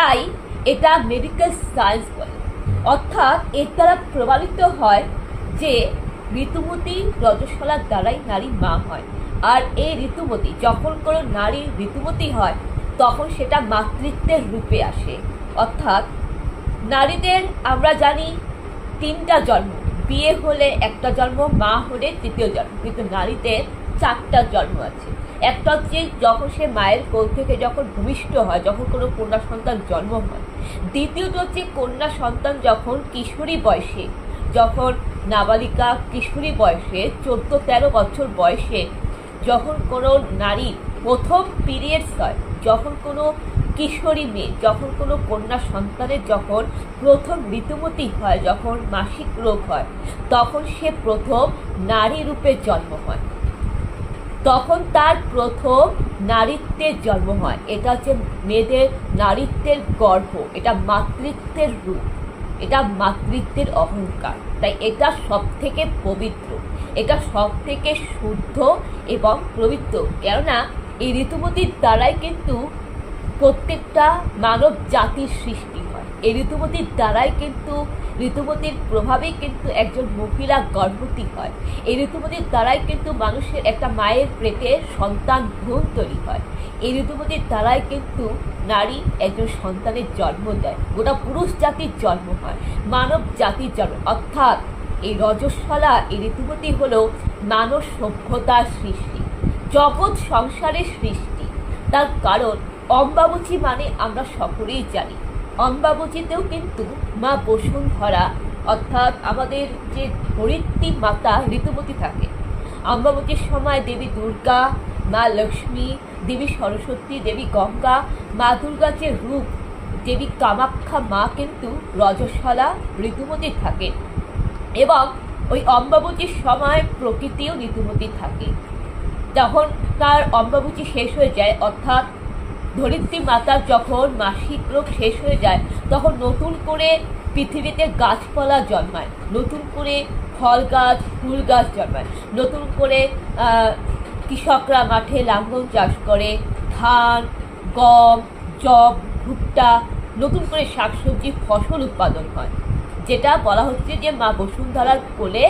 তাই এটা medical science বলে। অর্থাৎ এর দ্বারা প্রমাণিত হয় যে ঋতুমতী রজস্বলার দ্বারাই নারী মা হয়। আর এই ঋতুমতী, যখন কোনো নারী ঋতুমতী হয় তখন সেটা মাতৃত্বের রূপে আসে। অর্থাৎ নারীদের আমরা জানি 3টা জন্ম, বিয়ে হলে একটা জন্ম, মা হলে 3য় জন্ম, কিন্তু নারীদের 4টা জন্ম আছে। একটা হচ্ছে যখন সে মায়ের কোল থেকে যখন ভূমিষ্ঠ হয়, যখন কোনো কন্যা সন্তান জন্ম হয়। দ্বিতীয়ত হচ্ছে কন্যা সন্তান যখন কিশোরী বয়সে, যখন নাবালিকা কিশোরী বয়সে 14-13 বছর বয়সে যখন কোনো নারী প্রথম পিরিয়ডস হয়, যখন কোনো কিশোরী মেয়ে, যখন কোনো কন্যা সন্তানের যখন প্রথম ঋতুমতী হয়, যখন মাসিক রোগ হয়, তখন সে প্রথম নারী রূপে জন্ম হয়, তখন তার প্রথম নারীত্বের জন্ম হয়। এটা হচ্ছে মেয়েদের নারীত্বের গর্ভ, এটা মাতৃত্বের রূপ, এটা মাতৃত্বের অহংকার। তাই এটা সব থেকে পবিত্র, এটা সব থেকে শুদ্ধ এবং পবিত্র। কেননা এই ঋতুমতীর দ্বারাই কিন্তু প্রত্যেকটা মানব জাতির সৃষ্টি হয়। এই ঋতুমতীর দ্বারাই কিন্তু, ঋতুমতীর প্রভাবেই কিন্তু একজন মহিলা গর্ভবতী হয়। এই ঋতুমতীর দ্বারাই কিন্তু মানুষের একটা মায়ের পেটে সন্তান ভ্রূণ তৈরি হয়। এই ঋতুমতীর দ্বারাই কিন্তু নারী একজন সন্তানের জন্ম দেয়, গোটা পুরুষ জাতির জন্ম হয়, মানব জাতির জন্ম। অর্থাৎ এই রজস্বলা, এই ঋতুমতী হলো মানব সভ্যতার সৃষ্টি, জগৎ সংসারের সৃষ্টি। তার কারণ অম্বাবচী মানে আমরা সকলেই জানি, অম্বাবচীতেও কিন্তু মা বসুন্ধরা অর্থাৎ আমাদের যে ধরিত্রী মাতা ঋতুমতী থাকে। অম্বাবচীর সময় দেবী দুর্গা, মা লক্ষ্মী, দেবী সরস্বতী, দেবী গঙ্গা, মা দুর্গার যে রূপ দেবী কামাখ্যা মা কিন্তু রজস্বলা ঋতুমতী থাকে। এবং ওই অম্বাবচীর সময় প্রকৃতিও ঋতুমতী থাকে। যখন তার অম্বাবচী শেষ হয়ে যায়, অর্থাৎ ধরিত্রী মাতার যখন মাসিক রোগ শেষ হয়ে যায়, তখন নতুন করে পৃথিবীতে গাছপালা জন্মায়, নতুন করে ফল গাছ, ফুল গাছ জন্মায়, নতুন করে কৃষকরা মাঠে লাঙ্গল চাষ করে, ধান, গম, যব, ভুট্টা, নতুন করে শাকসবজি ফসল উৎপাদন হয়, যেটা বলা হচ্ছে যে মা বসুন্ধরার কোলে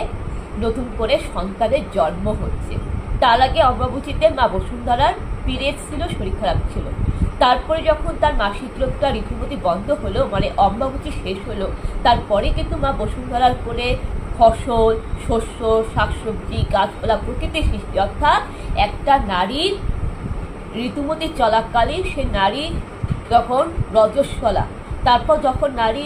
নতুন করে সন্তানের জন্ম হচ্ছে। তার আগে অম্বাবচীতে মা বসুন্ধরার পিরিয়ড ছিল, শরীর খারাপ ছিল। তারপরে যখন তার মাসিক রোগটা ঋতুমতী বন্ধ হলো, মানে অম্বাবচী শেষ হলো, তারপরে কিন্তু মা বসুন্ধরার কোলে ফসল, শস্য, শাকসবজি, গাছপালা, প্রকৃতির সৃষ্টি। অর্থাৎ একটা নারীর ঋতুমতী চলাকালীন সে নারী যখন রজস্বলা, তারপর যখন নারী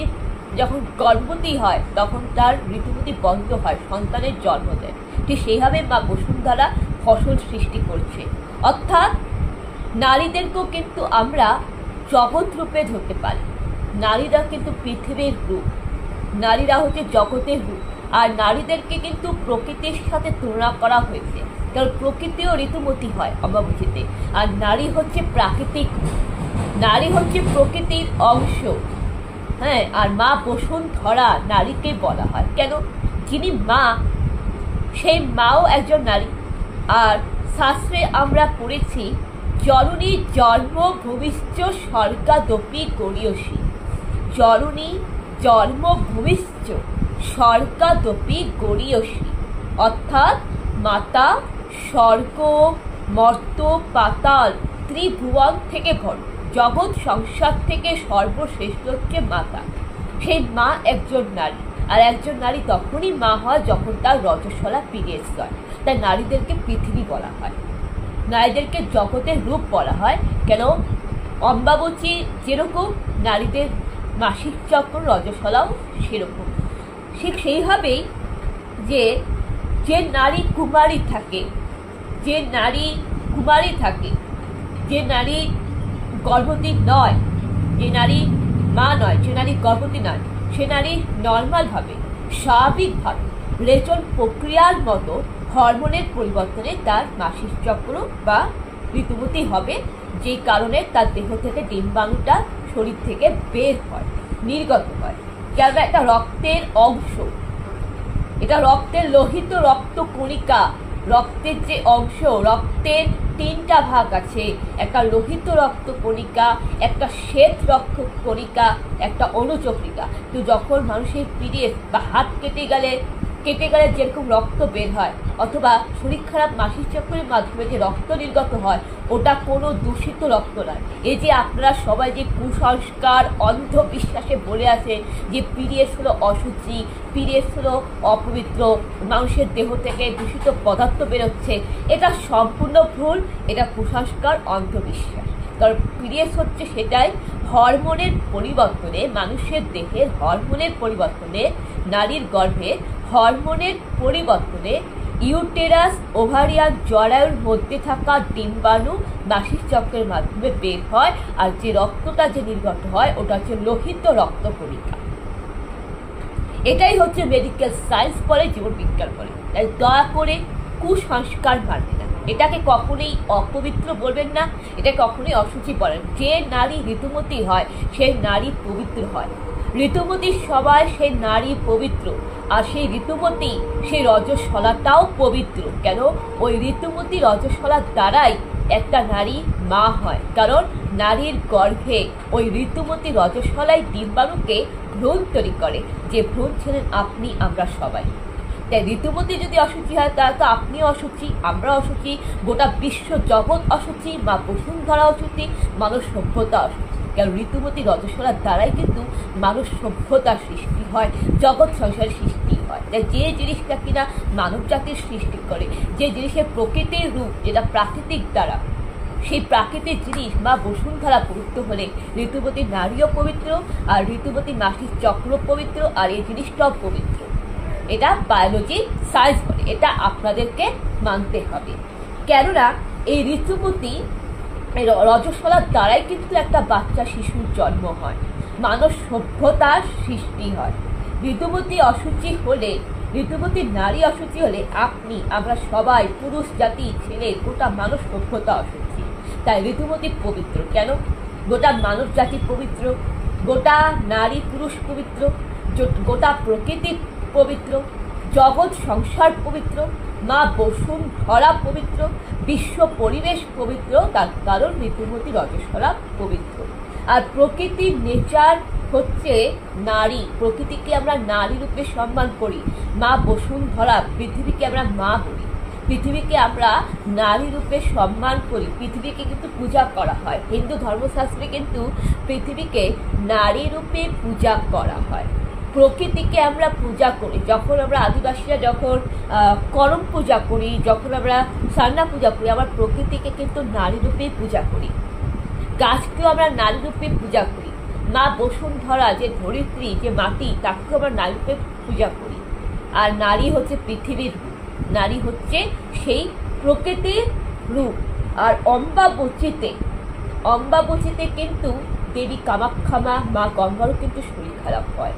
যখন গর্ভবতী হয় তখন তার ঋতুমতী বন্ধ হয়, সন্তানের জন্ম দেয়। ঠিক সেইভাবে মা বসুন্ধরা ফসল সৃষ্টি করছে। অর্থাৎ নারীদেরকেও কিন্তু আমরা জগৎ রূপে ধরতে পারি। নারীরা কিন্তু পৃথিবীর রূপ, নারীরা হচ্ছে জগতের রূপ। আর নারীদেরকে কিন্তু প্রকৃতির সাথে তুলনা করা হয়েছে, কারণ প্রকৃতিও ঋতুমতী হয় অম্বাবচীতে। আর নারী হচ্ছে প্রাকৃতিক, নারী হচ্ছে প্রকৃতির অংশ। হ্যাঁ, আর মা বসুন্ধরা নারীকে বলা হয় কেন? যিনি মা, সেই মাও একজন নারী। আর শাস্ত্রে আমরা পড়েছি জননী জন্ম ভূমিশ্চ স্বর্গাদপি গরীয়সী, জননী জন্ম ভূমিশ্চ স্বর্গাদপি গরীয়সী। অর্থাৎ মাতা স্বর্গ, মর্ত, পাতাল, ত্রিভুবন থেকে বড়, জগৎ সংসার থেকে সর্বশ্রেষ্ঠ হচ্ছে মাতা। সেই মা একজন নারী। আর একজন নারী তখনই মা হয় যখন তার রজস্বলা পিরিয়ডস হয়। তাই নারীদেরকে পৃথিবী বলা হয়, নারীদেরকে জগতের রূপ বলা হয়। কেন? অম্বাবচী যেরকম নারীদের মাসিক চক্র, রজস্বলাও সেরকম। ঠিক সেইভাবেই যে নারী কুমারী থাকে, যে নারী কুমারী থাকে, যে নারী গর্ভবতী নয়, যে নারী মা নয়, যে নারী গর্ভবতী নয়, সে নারী নর্মালভাবে, স্বাভাবিকভাবে রেচন প্রক্রিয়ার মতো হরমোনের পরিবর্তনে তার মাসিক চক্র বা ঋতুমতী হবে, যে কারণে তার দেহ থেকে ডিম্বাণুটা শরীর থেকে বের হয়, নির্গত হয়। কেননা এটা রক্তের অংশ, এটা রক্তের লোহিত রক্ত কণিকা, রক্তের যে অংশ, রক্তের তিনটা ভাগ আছে, একটা লোহিত রক্ত কণিকা, একটা শ্বেত রক্ত কণিকা, একটা অনুচক্রিকা। তো যখন মানুষের পিরিয়ড বা হাত কেটে গেলে যেরকম রক্ত বের হয়, অথবা শরীর খারাপ মাসিক চক্রের মাধ্যমে যে রক্ত নির্গত হয়, ওটা কোনো দূষিত রক্ত নয়। এই যে আপনারা সবাই যে কুসংস্কার অন্ধবিশ্বাসে বলে আছেন যে পিরিয়ড হলো অশুচি, পিরিয়ড হলো অপবিত্র, মানুষের দেহ থেকে দূষিত পদার্থ বেরোচ্ছে, এটা সম্পূর্ণ ভুল। এটা কুসংস্কার, অন্ধবিশ্বাস। কারণ পিরিয়ড হচ্ছে সেটাই হরমোনের পরিবর্তনে, মানুষের দেহের হরমোনের পরিবর্তনে, নারীর গর্ভে হরমোনের পরিবর্তনে ইউটেরাস, ওভারিয়ান, জরায়ুর মধ্যে থাকা ডিম্বাণু মাসিক চক্রের মাধ্যমে বের হয়। আর যে রক্তটা যে নির্গত হয় ওটা হচ্ছে লোহিত রক্ত কণিকা। এটাই হচ্ছে মেডিকেল সায়েন্স বলে, জীবন বিজ্ঞান বলে। তাই দয়া করে কুসংস্কার মানবে না, এটাকে কখনোই অপবিত্র বলবেন না, এটা কখনোই অশুচি বলেন। যে নারী ঋতুমতী হয় সেই নারী পবিত্র হয়। ঋতুমতীর সবাই সেই নারী পবিত্র, আর সেই ঋতুমতী সেই রজস্বলাটাও পবিত্র। কেন? ওই ঋতুমতী রজস্বলার দ্বারাই একটা নারী মা হয়, কারণ নারীর গর্ভে ওই ঋতুমতী রজস্বলাই ডিম্বাণুকে ভ্রূণ তৈরি করে, যে ভ্রূণ ছিলেন আপনি, আমরা সবাই। তাই ঋতুমতী যদি অশুচি হয় তাহলে তো আপনিও অশুচি, আমরা অশুচি, গোটা বিশ্ব জগৎ অশুচি, মা বসুন্ধরা অশুচি, মানব সভ্যতা অশুচি। কারণ ঋতুমতী রজস্বলার দ্বারাই কিন্তু মানুষ সভ্যতার সৃষ্টি হয়, জগৎ সংসারের সৃষ্টি হয়। তাই যে জিনিসটা কিনা মানব জাতির সৃষ্টি করে, যে জিনিসের প্রকৃতির রূপ, যেটা প্রাকৃতিক দ্বারা, সেই প্রাকৃতিক জিনিস মা বসুন্ধরা পবিত্র হলে ঋতুমতী নারীও পবিত্র, আর ঋতুমতী মাসিক চক্র পবিত্র, আর এই জিনিসটাও পবিত্র। এটা বায়োলজি সায়েন্স বলে, এটা আপনাদেরকে মানতে হবে। কেননা এই ঋতুমতী রজস্বলার দ্বারাই কিন্তু একটা বাচ্চা শিশুর জন্ম হয়, মানব সভ্যতার সৃষ্টি হয়। ঋতুমতী অশুচি হলে, ঋতুমতী নারী অশুচি হলে আপনি, আমরা সবাই, পুরুষ জাতি, ছেলে, গোটা মানব সভ্যতা অশুচি। তাই ঋতুমতী পবিত্র। কেন? গোটা মানব জাতি পবিত্র, গোটা নারী পুরুষ পবিত্র, গোটা প্রকৃতি পবিত্র, জগৎ সংসার পবিত্র, মা বসুন্ধরা পবিত্র, বিশ্ব পরিবেশ পবিত্র। তার কারণ ঋতুমতী রজস্বলা পবিত্র। আর প্রকৃতির নেচার হচ্ছে নারী, প্রকৃতিকে আমরা নারী রূপে সম্মান করি। মা বসুন্ধরা, পৃথিবীকে আমরা মা বলি, পৃথিবীকে আমরা নারী রূপে সম্মান করি, পৃথিবীকে কিন্তু পূজা করা হয়। হিন্দু ধর্মশাস্ত্রে কিন্তু পৃথিবীকে নারী রূপে পূজা করা হয়, প্রকৃতিকে আমরা পূজা করি। যখন আমরা আদিবাসীরা যখন করম পূজা করি, যখন আমরা সান্না পূজা করি, আমরা প্রকৃতিকে কিন্তু নারী রূপে পূজা করি, গাছকেও আমরা নারী রূপে পূজা করি। মা বসুন্ধরা যে ধরিত্রী, যে মাটি, তাকেও আমরা নারী রূপে পূজা করি। আর নারী হচ্ছে পৃথিবীর রূপ, নারী হচ্ছে সেই প্রকৃতির রূপ। আর অম্বাবচীতে কিন্তু দেবী কামাখ্যা মা গঙ্গারও কিন্তু শরীর খারাপ হয়।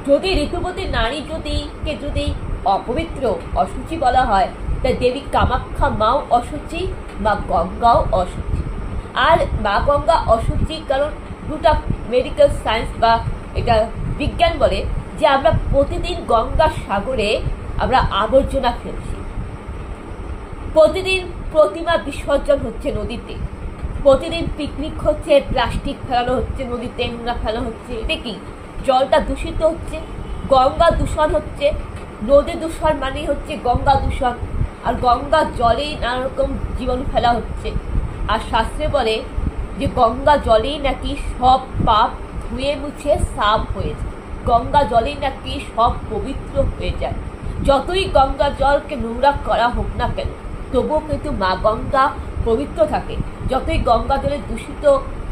যদি ঋতুবতী নারী যদি অপবিত্র, অশুচি বলা হয়, তা দেবী কামাখ্যা মাও অশুচি, মা গঙ্গাও অশুচি। আর মা গঙ্গা অশুচি কারণ দুটা মেডিকেল সায়েন্স বা এটা বিজ্ঞান বলে যে আমরা প্রতিদিন গঙ্গা সাগরে আমরা আবর্জনা ফেলছি, প্রতিদিন প্রতিমা বিসর্জন হচ্ছে নদীতে, প্রতিদিন পিকনিক হচ্ছে, প্লাস্টিক ফেলানো হচ্ছে নদীতে, নোংরা ফেলা হচ্ছে। এটা কি? জলটা দূষিত হচ্ছে, গঙ্গা দূষণ হচ্ছে। নদী দূষণ মানে হচ্ছে গঙ্গা দূষণ, আর গঙ্গা জলেই নানা রকম জীবাণু ফেলা হচ্ছে। আর শাস্ত্রে বলে যে গঙ্গা জলেই নাকি সব পাপ ধুয়ে মুছে সাফ হয়ে যায়, গঙ্গা জলেই নাকি সব পবিত্র হয়ে যায়। যতই গঙ্গা জলকে নোংরা করা হোক না কেন, তবুও কিন্তু মা গঙ্গা পবিত্র থাকে। যতই গঙ্গা জলে দূষিত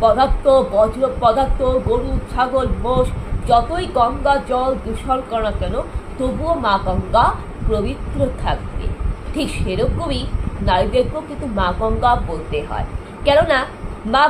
পদার্থ, বজ্র পদার্থ, গরু, ছাগল, মোষ, যতই গঙ্গা জল দূষণ করে না কেন, তবুও মা গঙ্গা পবিত্র থাকবে। ঠিক সেরকমই নারীদেরকেও কিন্তু মা গঙ্গা বলতে হয়, কেননা মা